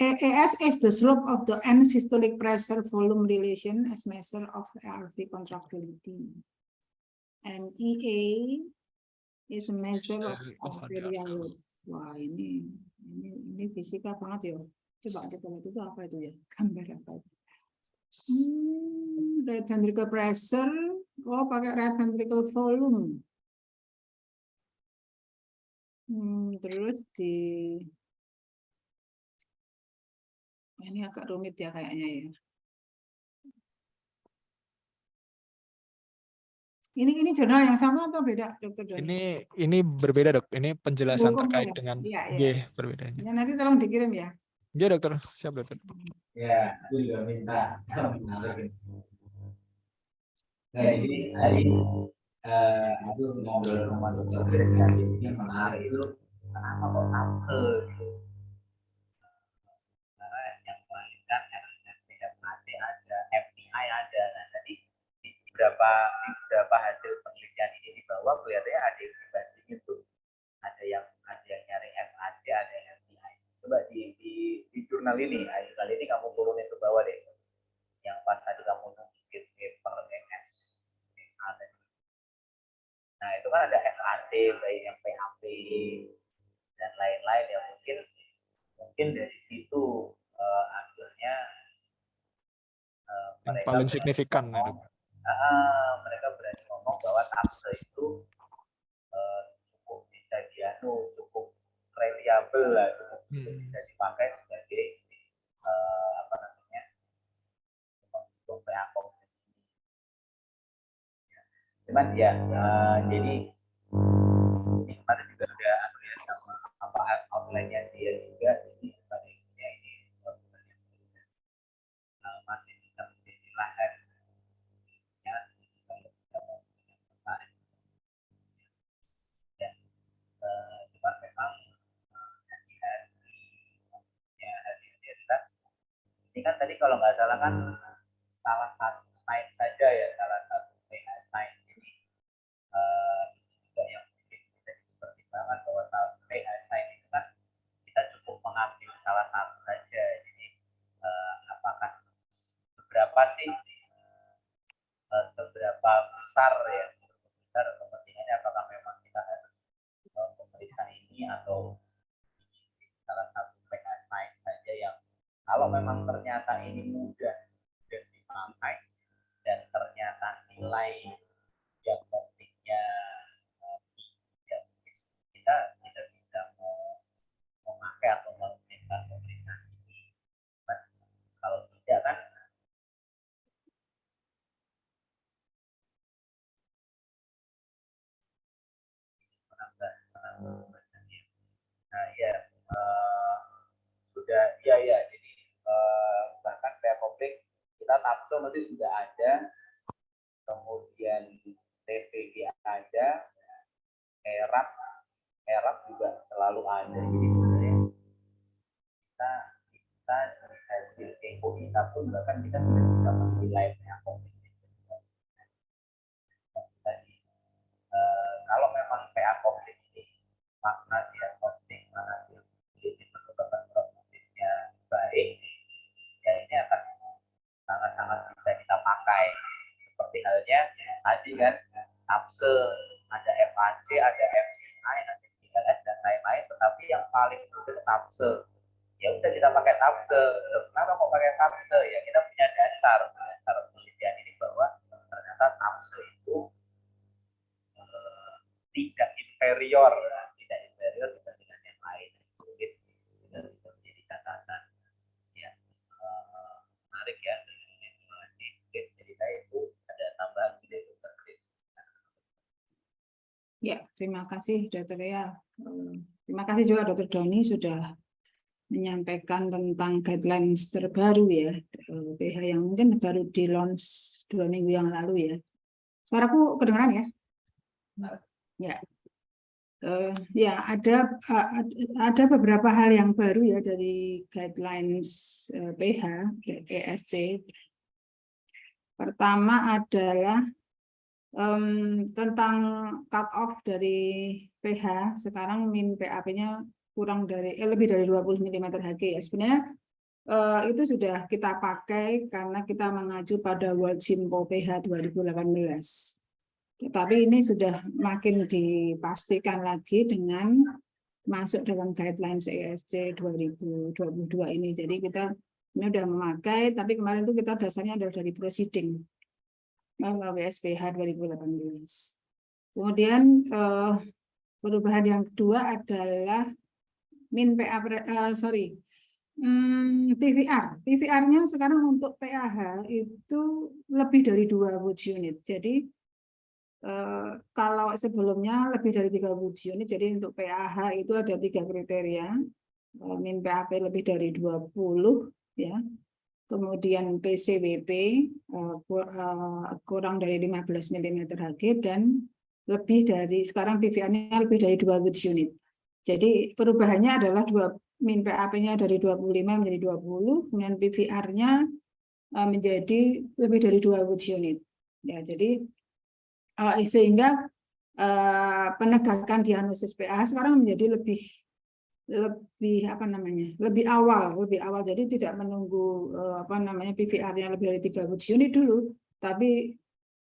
ES is the slope of the end systolic pressure volume relation as measure of RV contractility. And EA is a measure of arterial load. Wah, ini fisika banget ya. Coba kita lihat itu apa itu ya? Gambar apa itu? Right ventricle pressure. Oh, pakai right ventricle volume. Terus ini agak rumit ya kayaknya ya. Ini jurnal yang sama atau beda, Dokter Doni? Ini berbeda, dok. Ini penjelasan terkait ya? dengan Iya. berbedanya. Ya, nanti tolong dikirim ya. Ya, dokter. Siap, dokter. Ya, aku juga minta. Nah, ini tadi aku ngobrol sama dokter Grace kan, yang menarik itu kenapa kok nafsu gitu. Karena yang melahirkan FNAC ada, FPI ada. Nah tadi di beberapa hasil penelitian ini di bawah kelihatannya ada yang dibandingin tuh. Ada yang nyari FAC, ada yang FPI. Coba di jurnal ini, ayo kali ini kamu turunin ke bawah deh. Yang pas tadi kamu nunjukin paper MS. Nah itu kan ada FAC, baik yang PHP dan lain-lain yang mungkin dari situ akhirnya Yang mereka paling berani signifikan itu. ngomong, mereka berani ngomong bahwa TAPSE itu cukup bisa cukup reliable lah, cukup bisa dipakai sebagai apa namanya untuk PA kompetisi. Cuman ya jadi ini kemarin juga ada sama apa outline-nya dia juga, jadi sebaliknya ini masih bisa menjadi lahan ya, cuma memang ini kan tadi kalau nggak salah kan salah satu sign saja ya, salah satu PH sign ini juga yang mungkin bisa dipertimbangkan bahwa PH sign itu kan kita cukup mengambil salah satu saja. Jadi apakah seberapa sih seberapa besar ya kepentingannya, apakah memang kita harus memeriksa ini atau salah satu PH sign saja yang kalau memang ternyata ini mudah dan dipakai dan ternyata nilai yang pentingnya kita tidak bisa memakai atau melakukan pemeriksaan ini. Kalau tidak kan nah ya sudah ya jadi bahkan kayak konflik kita TAPSE masih sudah ada, kemudian TVG ada, ERAP juga selalu ada. Jadi sebenarnya kita hasil ECO kita pun bahkan kita tidak bisa menilai konflik. Kalau memang PA konflik ini makna dia konflik, makna dia menyebabkan produktifnya baik, ya ini akan sangat-sangat bisa kita pakai. Seperti halnya tadi kan TAPSE, ada FAC, ada FPI, ada ILS dan lain-lain, tetapi yang paling penting TAPSE. Ya udah kita pakai TAPSE. Kenapa kok pakai TAPSE? Ya kita punya dasar penelitian ini bahwa ternyata TAPSE itu tidak inferior dibandingkan yang lain. Mungkin bisa menjadi catatan ya menarik ya. Jadi saya itu ada tambahan dari Dr. Chris. Ya, terima kasih Dr. Ria. Terima kasih juga Dr. Doni sudah menyampaikan tentang guidelines terbaru ya, PH yang mungkin baru di launch 2 minggu yang lalu ya. Suaraku kedengaran ya? Ya. Ya, ada beberapa hal yang baru ya dari guidelines PH ESC. Pertama adalah tentang cut off dari PH. Sekarang min PAP-nya kurang dari lebih dari 20 mm Hg ya. Sebenarnya itu sudah kita pakai karena kita mengacu pada World Simpo PH 2018. Tetapi ini sudah makin dipastikan lagi dengan masuk dalam guidelines ESC 2022 ini. Jadi kita ini sudah memakai, tapi kemarin itu kita dasarnya adalah dari proceeding WSPH 2018. Kemudian perubahan yang kedua adalah min PA PVR. PVR-nya sekarang untuk PAH itu lebih dari 2 Wood unit. Jadi kalau sebelumnya lebih dari 3 Wood unit, jadi untuk PAH itu ada 3 kriteria. Min PAP lebih dari 20 ya. kemudian PCWP kurang dari 15 mm Hg, dan lebih dari, sekarang PVR-nya lebih dari 2 Watts unit. Jadi perubahannya adalah min PAP-nya dari 25 menjadi 20, kemudian PVR-nya menjadi lebih dari 2 Watts unit. Ya, jadi sehingga penegakan diagnosis PAH sekarang menjadi lebih lebih awal, jadi tidak menunggu PVR-nya lebih dari 3 Watts unit dulu, tapi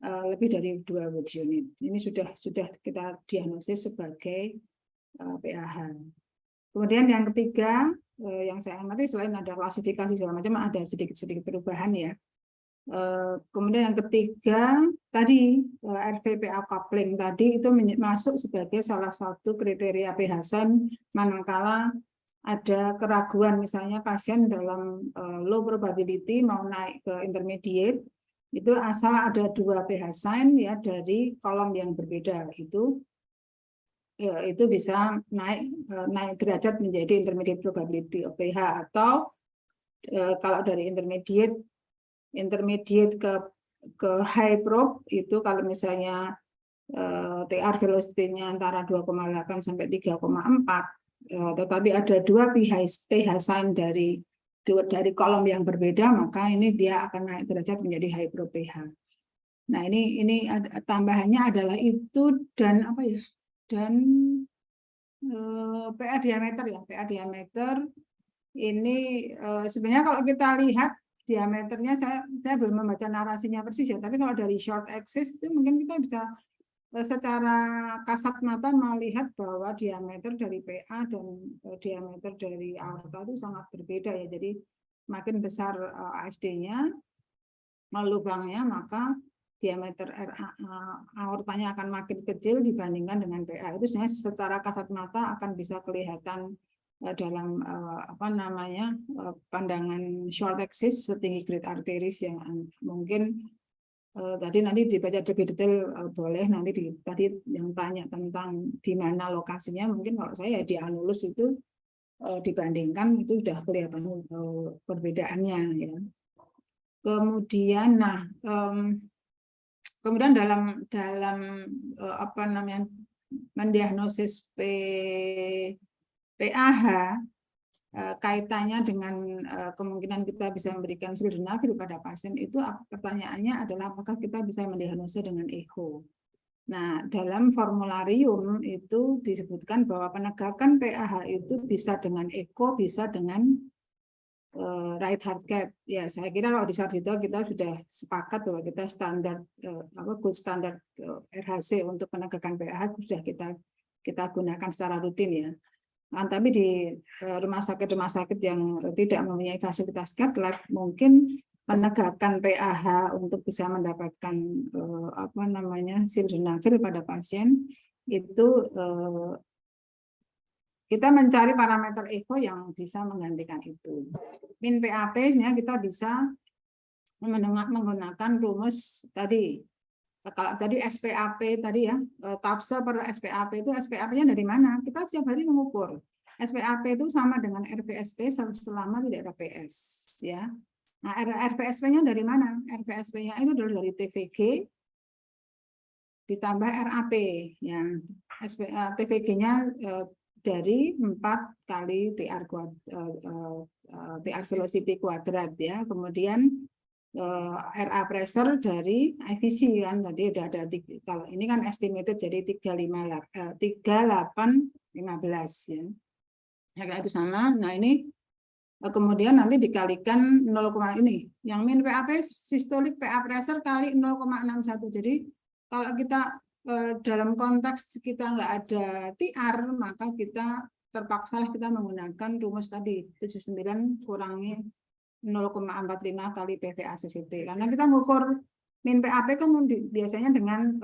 lebih dari 2 Watts unit. Ini sudah kita diagnosis sebagai PAH. Kemudian yang ketiga yang saya amati, selain ada klasifikasi segala macam, ada sedikit perubahan ya. Kemudian yang ketiga tadi RV-PA coupling tadi itu masuk sebagai salah satu kriteria pH-SEM manakala ada keraguan, misalnya pasien dalam low probability mau naik ke intermediate, itu asal ada 2 pH-SEM ya dari kolom yang berbeda, itu bisa naik derajat menjadi intermediate probability of pH, atau kalau dari intermediate ke high probe itu kalau misalnya TR velocity-nya antara 2,8 sampai 3,4, tetapi ada 2 pH-SEM dari kolom yang berbeda, maka ini dia akan naik derajat menjadi high probe pH. Nah, ini tambahannya adalah itu, dan PA diameter ya. PA diameter ini sebenarnya kalau kita lihat diameternya, saya belum membaca narasinya persis ya, tapi kalau dari short axis itu mungkin kita bisa secara kasat mata melihat bahwa diameter dari PA dan diameter dari aorta itu sangat berbeda ya. Jadi makin besar ASD-nya, lubangnya, maka diameter aortanya akan makin kecil dibandingkan dengan PA. Itu sebenarnya secara kasat mata akan bisa kelihatan dalam pandangan short axis setinggi great arteries, yang mungkin tadi nanti dibaca lebih detail boleh, nanti tadi yang tanya tentang di mana lokasinya, mungkin kalau saya di anulus itu dibandingkan itu sudah kelihatan perbedaannya ya. Kemudian kemudian dalam mendiagnosis PAH, kaitannya dengan kemungkinan kita bisa memberikan sildenafil pada pasien itu, pertanyaannya adalah apakah kita bisa mendiagnosa dengan echo. Nah, dalam formularium itu disebutkan bahwa penegakan PAH itu bisa dengan echo, bisa dengan right heart cath. Ya, saya kira kalau di Sarjito kita sudah sepakat bahwa kita standar good standard RHC untuk penegakan PAH sudah kita gunakan secara rutin ya. Nah, tapi di rumah sakit yang tidak mempunyai fasilitas cath lab, mungkin penegakan PAH untuk bisa mendapatkan sildenafil pada pasien itu kita mencari parameter echo yang bisa menggantikan itu. Min PAP-nya kita bisa menggunakan rumus tadi. Kalau tadi SPAP tadi ya, TAPSE per SPAP itu, SPAP-nya dari mana? Kita setiap hari mengukur. SPAP itu sama dengan RVSP selama tidak ada PS ya. Nah, RVSP-nya dari mana? RVSP-nya itu dari TVG ditambah RAP ya. TVG-nya dari 4 kali TR velocity kuadrat ya. Kemudian RA pressure dari IVC kan tadi udah ada, kalau ini kan estimated jadi 3815 ya. Ya itu sama. Nah, ini kemudian nanti dikalikan 0, ini yang min PAP sistolik PA pressure kali 0,61. Jadi kalau kita dalam konteks kita nggak ada TR, maka kita terpaksalah kita menggunakan rumus tadi 79 kurangi 0,45 kali PVA-CCT, karena kita mengukur min PAP kan biasanya dengan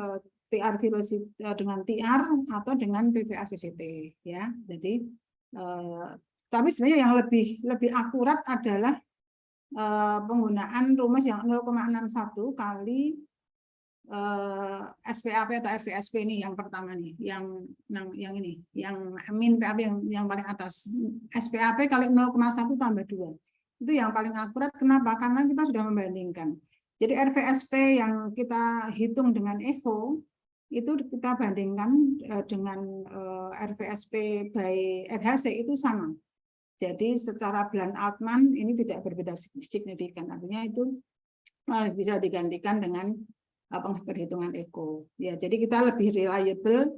TR velocity, dengan TR atau dengan PVA-CCT ya. Jadi tapi sebenarnya yang lebih akurat adalah penggunaan rumus yang 0,61 kali SPAP atau RVSP ini yang pertama nih, yang ini, yang min PAP yang paling atas. SPAP kali 0,1 tambah 2. Itu yang paling akurat. Kenapa? Karena kita sudah membandingkan. Jadi RVSP yang kita hitung dengan echo itu kita bandingkan dengan RVSP by RHC itu sama. Jadi secara Blunt Altman ini tidak berbeda signifikan. Artinya itu bisa digantikan dengan perhitungan echo. Ya, jadi kita lebih reliable,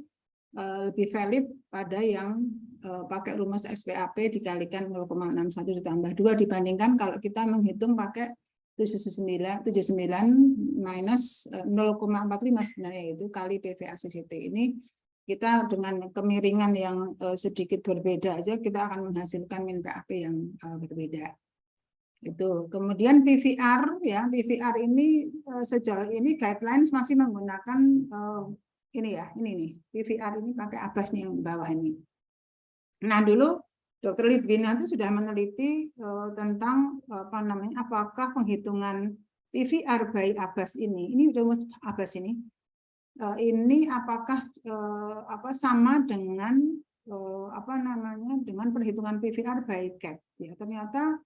lebih valid pada yang pakai rumus SPAP dikalikan 0,61 ditambah 2 dibandingkan kalau kita menghitung pakai 79 minus 0,45 sebenarnya itu kali PV/ACCT. Ini kita dengan kemiringan yang sedikit berbeda aja kita akan menghasilkan min PAP yang berbeda. Itu. Kemudian PVR ya, PVR ini sejauh ini guidelines masih menggunakan ini ya, ini nih. PVR ini pakai Abbas nih yang bawah ini. Nah, dulu Dr. Lidwina itu sudah meneliti tentang apa namanya, apakah penghitungan PVR by Abbas ini rumus Abbas ini apakah sama dengan apa namanya dengan perhitungan PVR by CAT. Ya, ternyata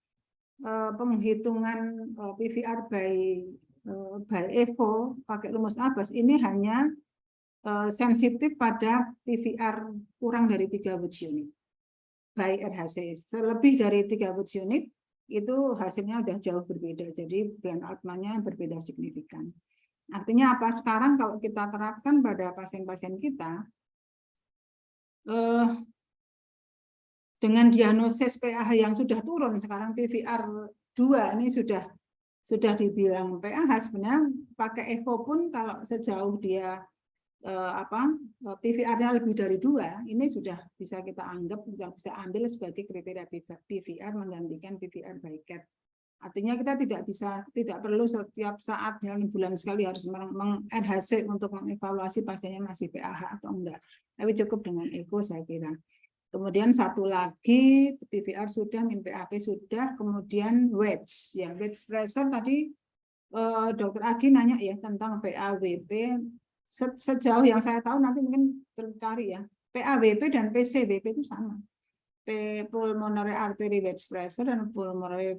penghitungan PVR by echo pakai rumus Abbas ini hanya sensitif pada PVR kurang dari 3 Watts unit by RHC. Selebih dari 3 Watts unit itu hasilnya udah jauh berbeda. Jadi Blunt Altman-nya berbeda signifikan. Artinya apa? Sekarang kalau kita terapkan pada pasien-pasien kita dengan diagnosis PAH yang sudah turun, sekarang PVR 2 ini sudah dibilang PAH, sebenarnya pakai echo pun kalau sejauh dia PVR-nya lebih dari 2, ini sudah bisa kita anggap, bisa ambil sebagai kriteria PVR menggantikan PVR by CAT. Artinya kita tidak perlu setiap saat dalam bulan sekali harus meng-RHC untuk mengevaluasi pasiennya masih PAH atau enggak. Tapi cukup dengan echo saya kira. Kemudian satu lagi PVR sudah, min PAP sudah, kemudian wedge. Ya, wedge pressure tadi Dr. Agi nanya ya tentang PAWP. Sejauh yang saya tahu nanti mungkin tercari ya. PAWP dan PCWP itu sama. Pulmonary artery wedge pressure dan pulmonary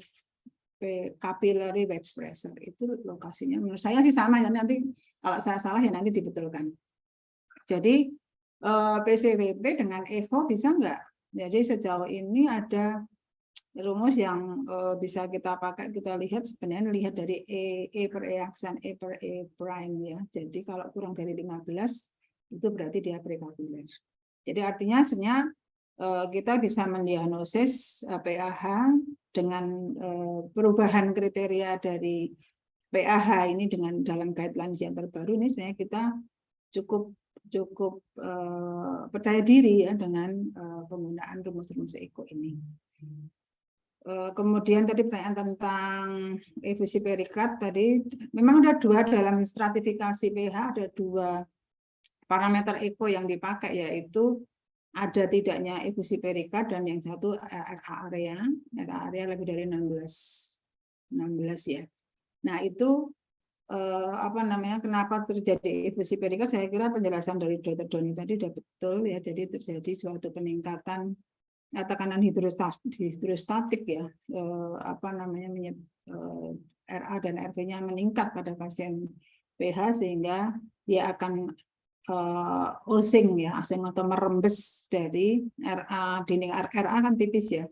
capillary wedge pressure itu lokasinya menurut saya sih sama ya, nanti kalau saya salah ya nanti dibetulkan. Jadi PCWP dengan echo bisa enggak? Jadi sejauh ini ada rumus yang bisa kita pakai, kita lihat sebenarnya lihat dari E per E aksen, E per E prime ya. Jadi kalau kurang dari 15 itu berarti dia prekapiller. Jadi artinya sebenarnya kita bisa mendiagnosis PAH dengan perubahan kriteria dari PAH ini dengan dalam guidelines yang terbaru ini sebenarnya kita cukup percaya diri ya dengan penggunaan rumus-rumus echo ini. Kemudian tadi pertanyaan tentang efusi perikard tadi, memang ada 2 dalam stratifikasi pH, ada 2 parameter echo yang dipakai, yaitu ada tidaknya efusi perikard dan yang satu RA area lebih dari 16 ya. Nah itu apa namanya, kenapa terjadi efusi perikard? Saya kira penjelasan dari Dr. Doni tadi sudah betul ya. Jadi terjadi suatu peningkatan tekanan hidrostatik ya, apa namanya RA dan RV-nya meningkat pada pasien PH sehingga dia akan osing ya, osing atau merembes dari RA, dinding RA kan tipis ya.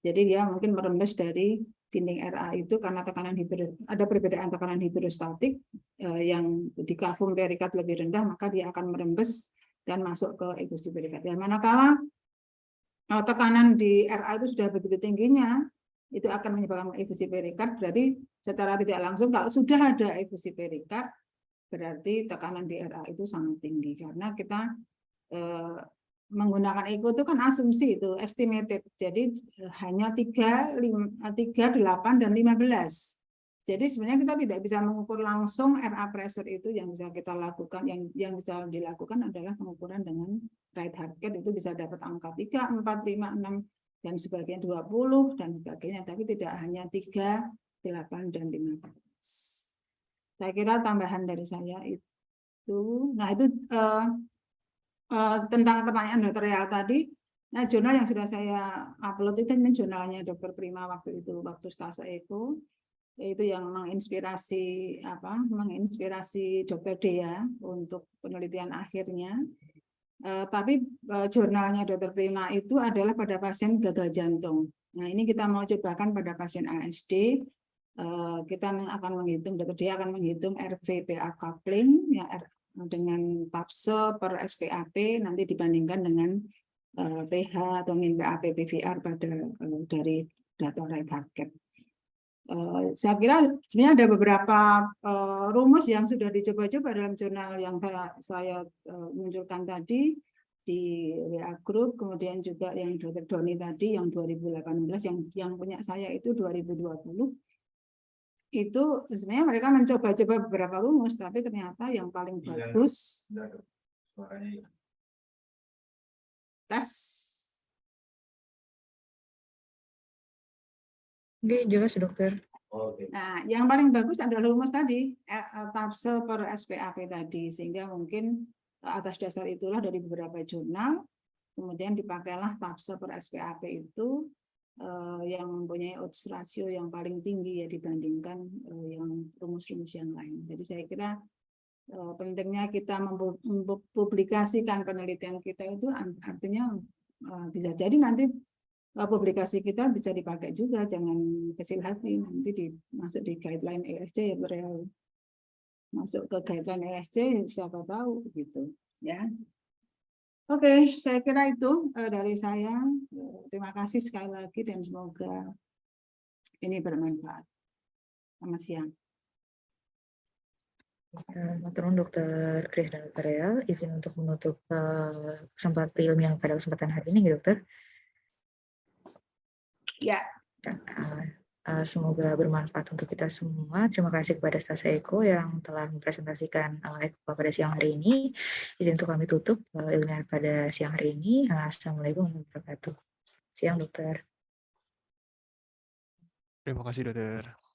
Jadi dia mungkin merembes dari dinding RA itu karena ada perbedaan tekanan hidrostatik yang di kavum perikard lebih rendah, maka dia akan merembes dan masuk ke efusi perikard. Dan manakala tekanan di RA itu sudah begitu tingginya, itu akan menyebabkan efusi perikard. Berarti secara tidak langsung kalau sudah ada efusi perikard, berarti tekanan di RA itu sangat tinggi. Karena kita menggunakan echo itu kan asumsi, itu estimated. Jadi hanya 3, 8, dan 15. Jadi sebenarnya kita tidak bisa mengukur langsung RA pressure itu. Yang bisa kita lakukan, yang bisa dilakukan adalah pengukuran dengan right heart cath, itu bisa dapat angka 3, 4, 5, 6 dan sebagainya, 20 dan sebagainya, tapi tidak hanya 3, 8 dan 15. Saya kira tambahan dari saya itu. Nah, itu tentang pertanyaan Dr. Real tadi, Nah, jurnal yang sudah saya upload itu kan jurnalnya Dr. Prima waktu itu, waktu Stasa Eko, itu yang menginspirasi Dr. Dea untuk penelitian akhirnya. Tapi jurnalnya Dr. Prima itu adalah pada pasien gagal jantung. Nah, ini kita mau cobakan pada pasien ASD. Kita akan menghitung, Dr. Dea akan menghitung RVPA coupling ya, dengan TAPSE per SPAP nanti dibandingkan dengan pH atau min PAP PVR pada dari data right target. Saya kira sebenarnya ada beberapa rumus yang sudah dicoba-coba dalam jurnal yang saya munculkan tadi di WA Group, kemudian juga yang Dr. Doni tadi yang 2018, yang punya saya itu 2020. Itu sebenarnya mereka mencoba-coba beberapa rumus, tapi ternyata yang paling bagus tes. Oke, jelas dokter. Nah, yang paling bagus adalah rumus tadi, TAPSE per SPAP tadi, sehingga mungkin atas dasar itulah dari beberapa jurnal, kemudian dipakailah TAPSE per SPAP itu yang mempunyai odds ratio yang paling tinggi ya dibandingkan yang rumus-rumus yang lain. Jadi saya kira pentingnya kita mempublikasikan penelitian kita itu artinya bisa jadi nanti publikasi kita bisa dipakai juga, jangan kecil hati nanti masuk di guideline ESC ya, masuk ke guideline ESC siapa tahu gitu ya. Oke, saya kira itu dari saya. Terima kasih sekali lagi dan semoga ini bermanfaat. Selamat siang. Matur nuwun Dokter Kris dan Dokter Rea, izin untuk menutup kesempatan ilmiah pada kesempatan hari ini ya Dokter. Ya. Semoga bermanfaat untuk kita semua. Terima kasih kepada Stasa Eko yang telah mempresentasikan Eko pada siang hari ini. Izin untuk kami tutup ilmiah pada siang hari ini. Assalamualaikum warahmatullahi wabarakatuh. Siang dokter. Terima kasih dokter.